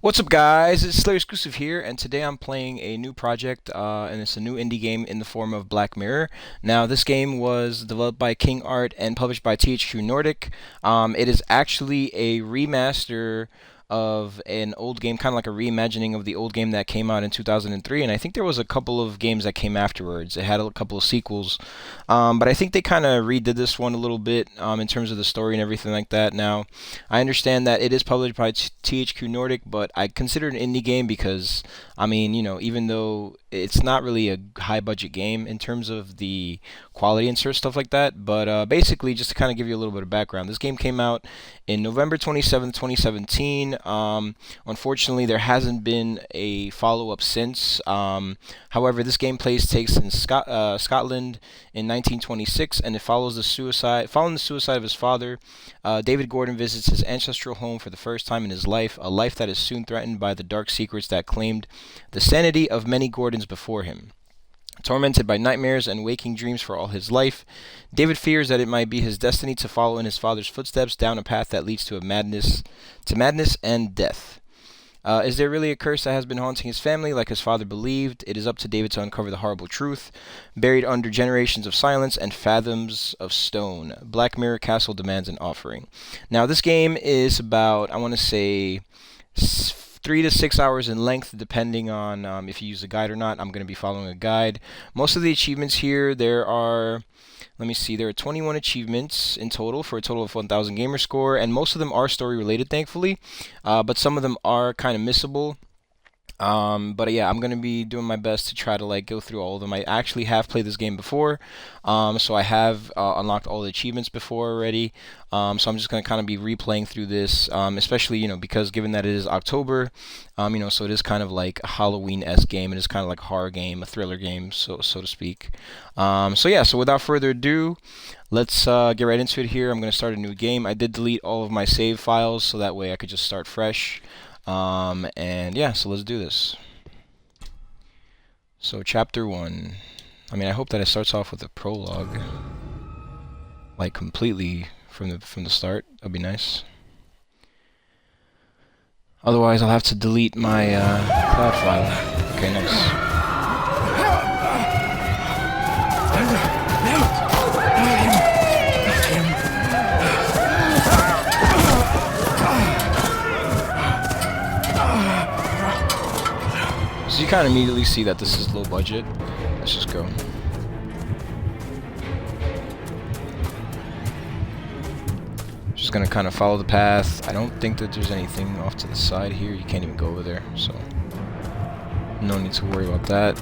What's up, guys? It's Xclusive here, and today I'm playing a new project, and it's a new indie game in the form of Black Mirror. Now, this game was developed by King Art and published by THQ Nordic. It is actually a remaster of an old game, kind of like a reimagining of the old game that came out in 2003, and I think there was a couple of games that came afterwards. It had a couple of sequels, but I think they kind of redid this one a little bit in terms of the story and everything like that. Now, I understand that it is published by THQ Nordic, but I consider it an indie game because, I mean, even though it's not really a high budget game in terms of the quality and stuff like that, but basically, just to kind of give you a little bit of background, this game came out in November 27th, 2017. Unfortunately, there hasn't been a follow-up since. However, this game takes in Scotland in 1926, and it follows following the suicide of his father. David Gordon visits his ancestral home for the first time in his life, a life that is soon threatened by the dark secrets that claimed the sanity of many Gordons before him. Tormented by nightmares and waking dreams for all his life, David fears that it might be his destiny to follow in his father's footsteps down a path that leads to madness and death. Is there really a curse that has been haunting his family like his father believed? It is up to David to uncover the horrible truth, buried under generations of silence and fathoms of stone. Black Mirror Castle demands an offering. Now, this game is about, I want to say, 3 to 6 hours in length, depending on if you use a guide or not. I'm going to be following a guide. Most of the achievements here, there are 21 achievements in total for a total of 1,000 gamer score, and most of them are story related, thankfully, but some of them are kind of missable. But yeah, I'm gonna be doing my best to try to go through all of them. I actually have played this game before, so I have unlocked all the achievements before already. So I'm just gonna kind of be replaying through this, especially because given that it is October, so it is kind of like a Halloween-esque game. It is kind of like a horror game, a thriller game, so to speak. So yeah, so without further ado, let's get right into it here. I'm gonna start a new game. I did delete all of my save files so that way I could just start fresh. And yeah, so let's do this. So chapter 1. I mean, I hope that it starts off with a prologue, like completely from the start. That'd be nice. Otherwise, I'll have to delete my cloud file. Okay, nice. So you kind of immediately see that this is low budget. Let's just go. Just gonna kind of follow the path. I don't think that there's anything off to the side here. You can't even go over there, so no need to worry about that.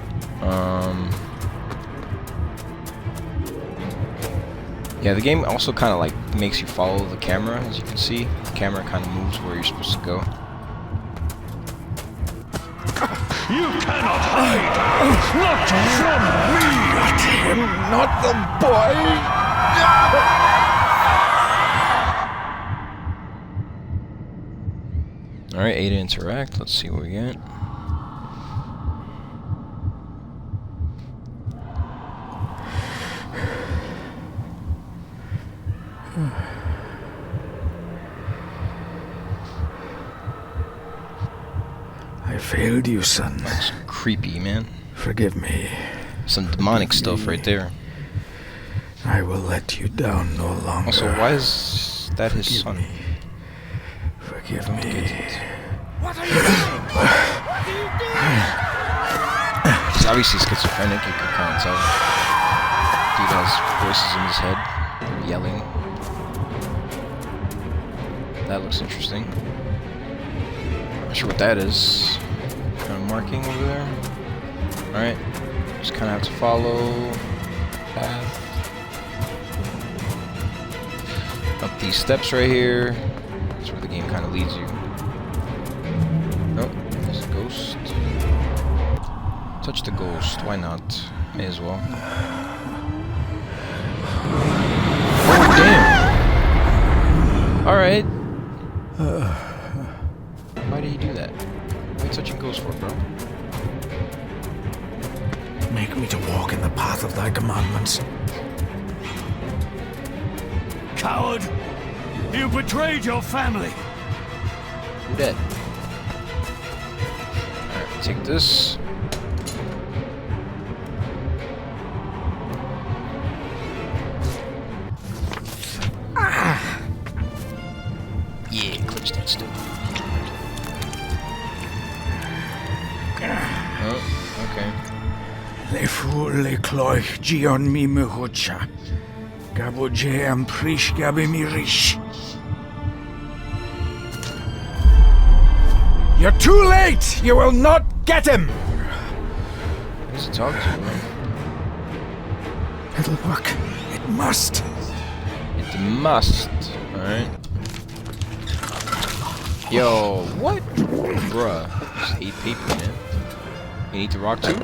Yeah, the game also kind of makes you follow the camera. As you can see, the camera kind of moves where you're supposed to go. You cannot hide! Not from me! Not him! Not the boy! Alright, A to interact. Let's see what we get. I failed you, son. That's creepy, man. Forgive me. Some demonic stuff right there. I will let you down no longer. Also, why is that his son? Forgive me. What are you doing? What are you doing? He's obviously schizophrenic, you can kind of tell. Dude has voices in his head, yelling. That looks interesting. Not sure what that is. Kind of marking over there. Alright. Just kind of have to follow path. Up these steps right here. That's where the game kind of leads you. Nope. There's a ghost. Touch the ghost. Why not? May as well. Oh, damn! Alright. Why did he do that? What are you touching ghosts for, bro? Make me to walk in the path of thy commandments. Coward! You betrayed your family! Who dead? take this. Yeah, clutch that still. Oh, okay. Le fu le cloich gion mi mehucha. Gabo je am prish gabe mi rish. You're too late! You will not get him! Who's he talking to, man? It'll work. It must. It must. Alright. Yo, what? Bruh. Just 8 people, man. You need to rock too? Okay.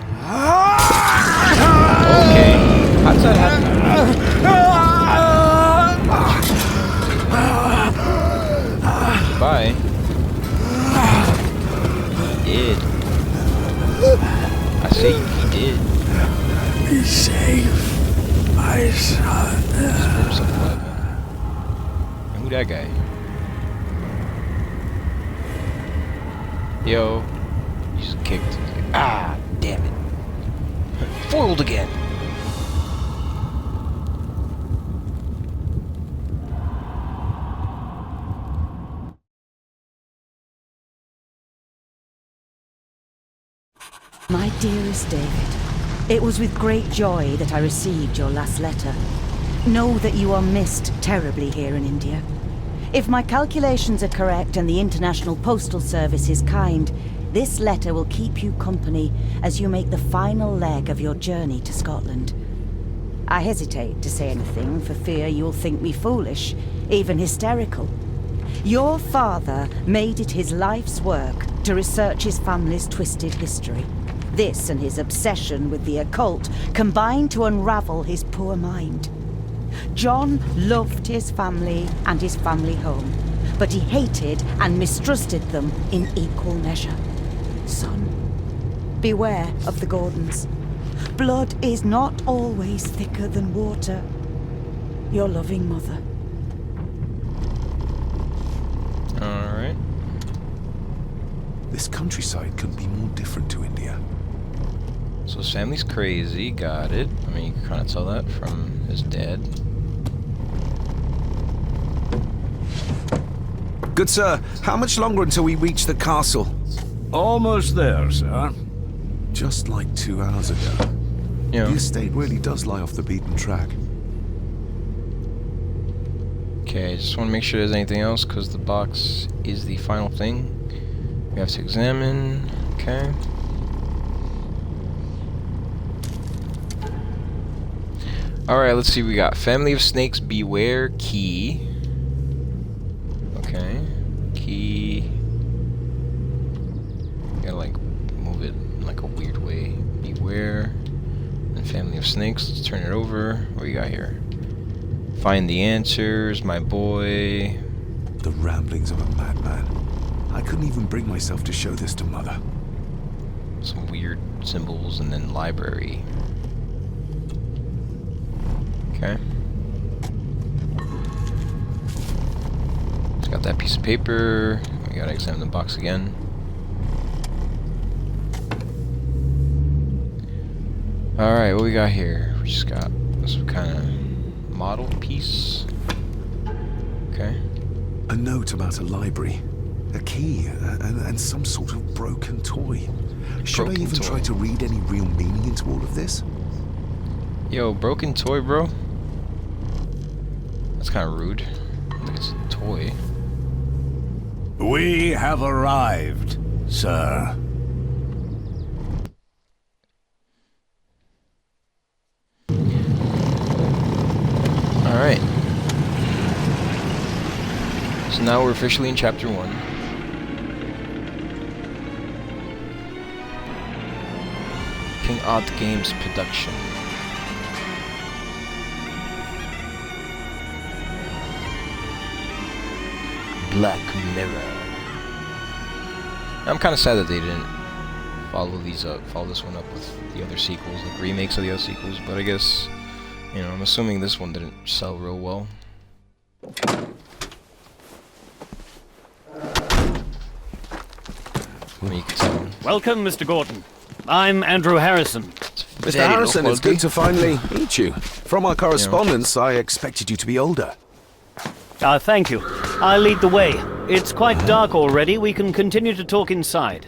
How does that happen? Bye. He did. I say he did. Be safe, my son. And who that guy? Yo. You just kicked. Ah, damn it. Foiled again. My dearest David, it was with great joy that I received your last letter. Know that you are missed terribly here in India. If my calculations are correct and the International Postal Service is kind, this letter will keep you company as you make the final leg of your journey to Scotland. I hesitate to say anything for fear you'll think me foolish, even hysterical. Your father made it his life's work to research his family's twisted history. This and his obsession with the occult combined to unravel his poor mind. John loved his family and his family home, but he hated and mistrusted them in equal measure. Son, beware of the Gordons. Blood is not always thicker than water. Your loving mother. Alright. This countryside couldn't be more different to India. So his family's crazy, got it. I mean, you can kind of tell that from his dad. Good sir, how much longer until we reach the castle? Almost there, sir. Just like 2 hours ago. Yeah. The estate really does lie off the beaten track. Okay, just want to make sure there's anything else, because the box is the final thing we have to examine. Okay. Alright, let's see. We got Family of Snakes, Beware, Key. Okay. Key. Gotta, like, move it in, like, a weird way. Beware. And Family of Snakes. Let's turn it over. What do you got here? Find the answers, my boy. The ramblings of a madman. I couldn't even bring myself to show this to Mother. Some weird symbols, and then library. Okay. Just got that piece of paper. We gotta examine the box again. Alright, what we got here? We just got some kind of model piece. Okay. A note about a library. A key, and some sort of broken toy. Should I even try to read any real meaning into all of this? Yo, broken toy, bro? That's kind of rude. I think it's a toy. We have arrived, sir. Alright. So now we're officially in Chapter 1. King Odd Games production. Black Mirror. I'm kind of sad that they didn't follow this one up with the other sequels, like remakes of the other sequels, but I guess, you know, I'm assuming this one didn't sell real well. I mean, you can tell. Welcome, Mr. Gordon. I'm Andrew Harrison. Mr. Harrison, it's good to finally meet you. From our correspondence, I expected you to be older. Thank you. I'll lead the way. It's quite dark already. We can continue to talk inside.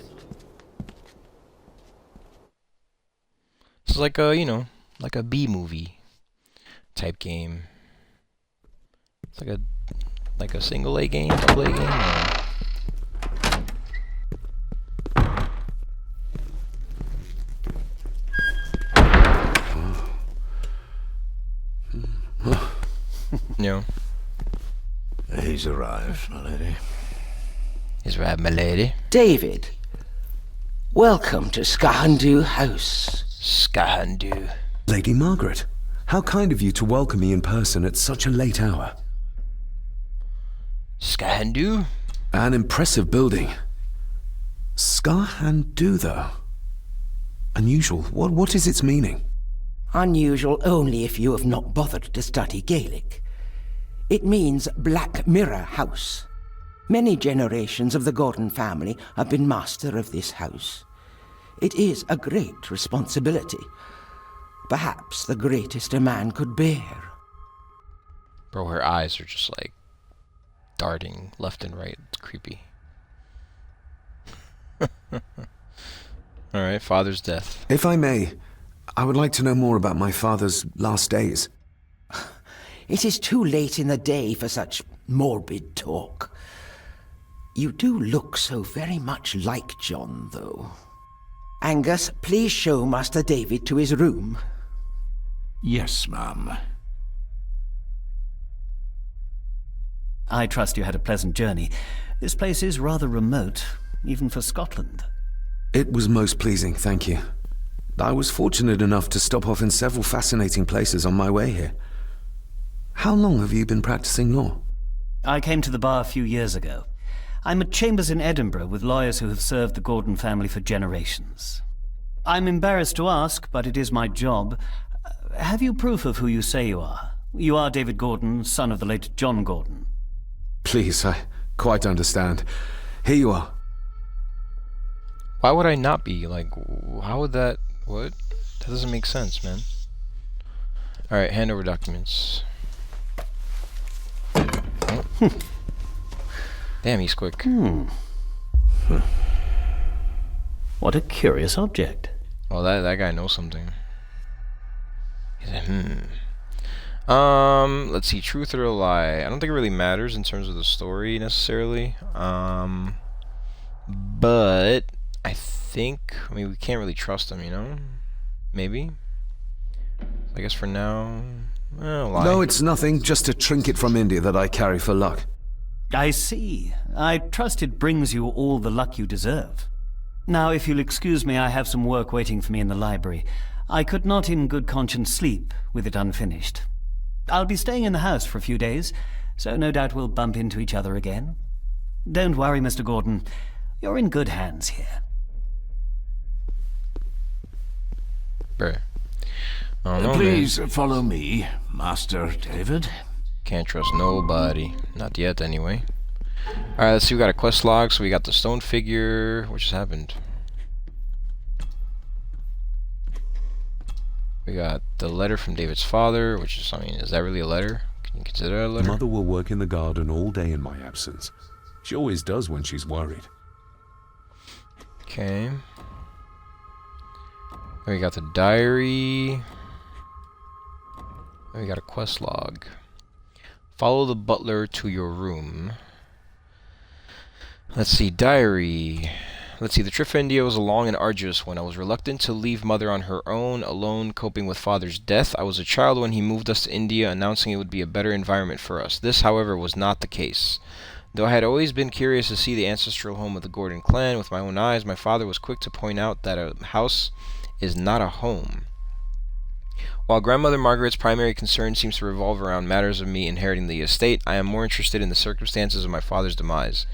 It's like a, you know, like a B-movie type game. It's like a single A game, double A game. No. He's arrived, my lady. He's right, my lady. David, welcome to Sgathan Dubh House. Sgathan Dubh. Lady Margaret, how kind of you to welcome me in person at such a late hour. Sgathan Dubh? An impressive building. Sgathan Dubh, though. Unusual. What is its meaning? Unusual only if you have not bothered to study Gaelic. It means Black Mirror House. Many generations of the Gordon family have been master of this house. It is a great responsibility. Perhaps the greatest a man could bear. Bro, her eyes are just like darting left and right. It's creepy. Alright, father's death. If I may, I would like to know more about my father's last days. It is too late in the day for such morbid talk. You do look so very much like John, though. Angus, please show Master David to his room. Yes, ma'am. I trust you had a pleasant journey. This place is rather remote, even for Scotland. It was most pleasing, thank you. I was fortunate enough to stop off in several fascinating places on my way here. How long have you been practicing law? I came to the bar a few years ago. I'm at chambers in Edinburgh with lawyers who have served the Gordon family for generations. I'm embarrassed to ask, but it is my job. Have you proof of who you say you are? You are David Gordon, son of the late John Gordon. Please, I quite understand. Here you are. Why would I not be? Like, how would that... What? That doesn't make sense, man. Alright, hand over documents. Oh. Damn, he's quick. What a curious object. Well, that guy knows something. He's like, let's see, truth or a lie. I don't think it really matters in terms of the story necessarily. But I think, I mean, we can't really trust him, you know? Maybe. I guess for now, lie. No, it's nothing. Just a trinket from India that I carry for luck. I see. I trust it brings you all the luck you deserve. Now, if you'll excuse me, I have some work waiting for me in the library. I could not in good conscience sleep with it unfinished. I'll be staying in the house for a few days, so no doubt we'll bump into each other again. Don't worry, Mr. Gordon. You're in good hands here. Bruh. I don't know, Please man. follow me, Master David. Can't trust nobody. Not yet, anyway. Alright, let's see. We got a quest log, so we got the stone figure. What just happened? We got the letter from David's father, which is, I mean, is that really a letter? Can you consider it a letter? Mother will work in the garden all day in my absence. She always does when she's worried. Okay. We got the diary. We got a quest log. Follow the butler to your room. Let's see, diary. Let's see, the trip for India was a long and arduous one. I was reluctant to leave Mother on her own, alone, coping with Father's death. I was a child when he moved us to India, announcing it would be a better environment for us. This, however, was not the case. Though I had always been curious to see the ancestral home of the Gordon clan with my own eyes, my father was quick to point out that a house is not a home. While Grandmother Margaret's primary concern seems to revolve around matters of me inheriting the estate, I am more interested in the circumstances of my father's demise.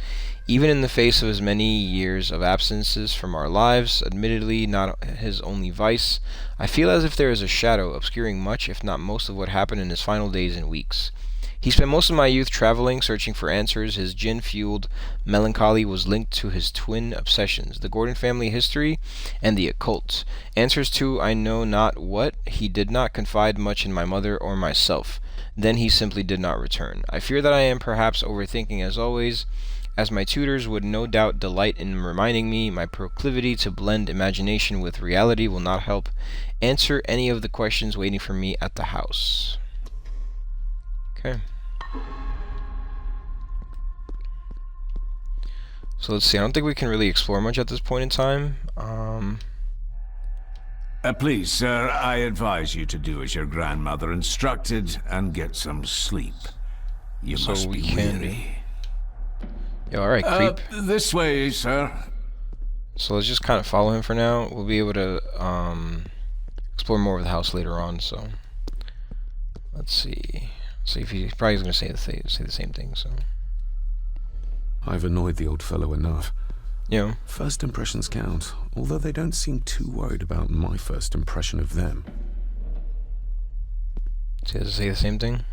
Even in the face of his many years of absences from our lives, admittedly not his only vice, I feel as if there is a shadow obscuring much, if not most, of what happened in his final days and weeks. He spent most of my youth traveling, searching for answers. His gin-fueled melancholy was linked to his twin obsessions, the Gordon family history and the occult. Answers to I know not what. He did not confide much in my mother or myself. Then he simply did not return. I fear that I am perhaps overthinking as always, as my tutors would no doubt delight in reminding me. My proclivity to blend imagination with reality will not help answer any of the questions waiting for me at the house. Okay. So let's see. I don't think we can really explore much at this point in time. Please, sir, I advise you to do as your grandmother instructed and get some sleep. You So must we be can- weary. Yeah, alright, creep. This way, sir. So let's just kind of follow him for now. We'll be able to explore more of the house later on. So let's see. See if he's probably going to say the same thing. So I've annoyed the old fellow enough. yeah, First impressions count, although they don't seem too worried about my first impression of them. so he has to say the same thing.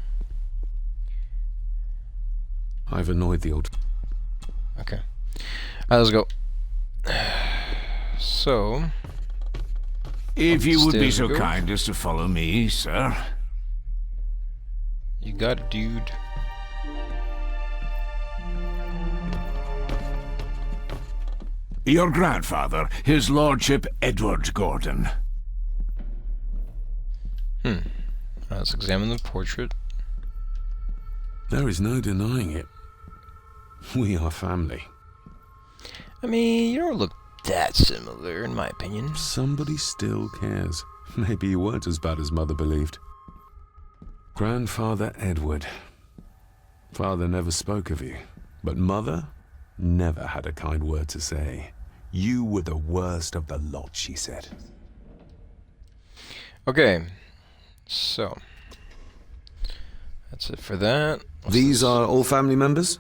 I've annoyed the old... Okay. Alright, let's go. So If you would be Upstairs so we go. kind as to follow me, sir. you got it, dude. Your grandfather, his lordship Edward Gordon. Let's examine the portrait. There is no denying it. We are family. I mean, you don't look that similar, in my opinion. Somebody still cares. Maybe you weren't as bad as Mother believed. Grandfather Edward. Father never spoke of you, but Mother never had a kind word to say. You were the worst of the lot, she said. Okay, so that's it for that. These are all family members?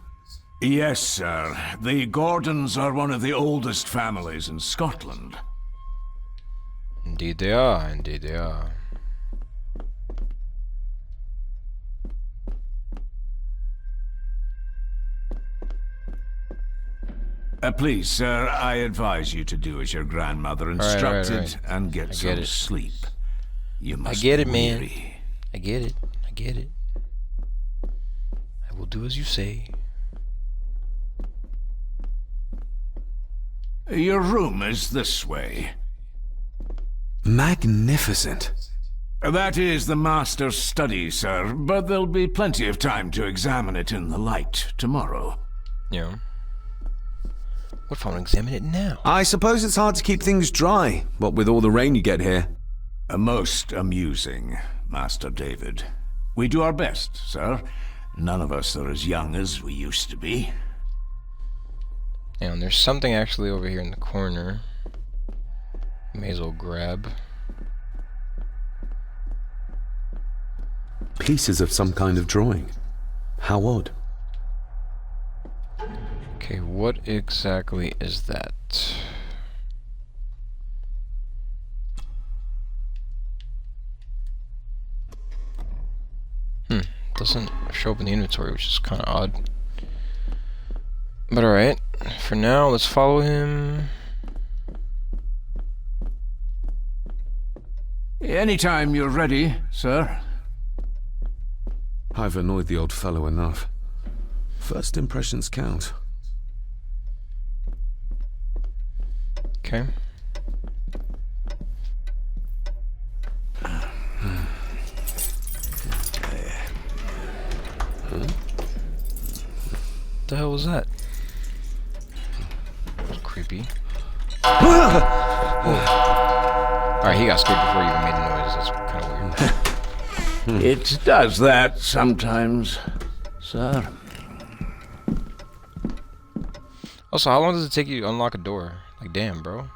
Yes, sir. The Gordons are one of the oldest families in Scotland. Indeed they are, indeed they are. Please, sir, I advise you to do as your grandmother right, instructed right. and get get some it. sleep. You must get be it, man. weary. I get it, I get it. I will do as you say. Your room is this way. Magnificent. That is the master's study, sir, but there'll be plenty of time to examine it in the light tomorrow. Yeah. What if I want to examine it now? I suppose it's hard to keep things dry, what with all the rain you get here. Most amusing, Master David. We do our best, sir. None of us are as young as we used to be. And there's something actually over here in the corner. May as well grab. Pieces of some kind of drawing. How odd. Okay, what exactly is that? Doesn't show up in the inventory, which is kind of odd. But alright, for now, let's follow him. Anytime you're ready, sir. I've annoyed the old fellow enough. First impressions count. Okay. What the hell was that? That was creepy. Alright, he got scared before he even made the noise. That's kind of weird. It does that sometimes, sir. Also, how long does it take you to unlock a door? Like, damn, bro.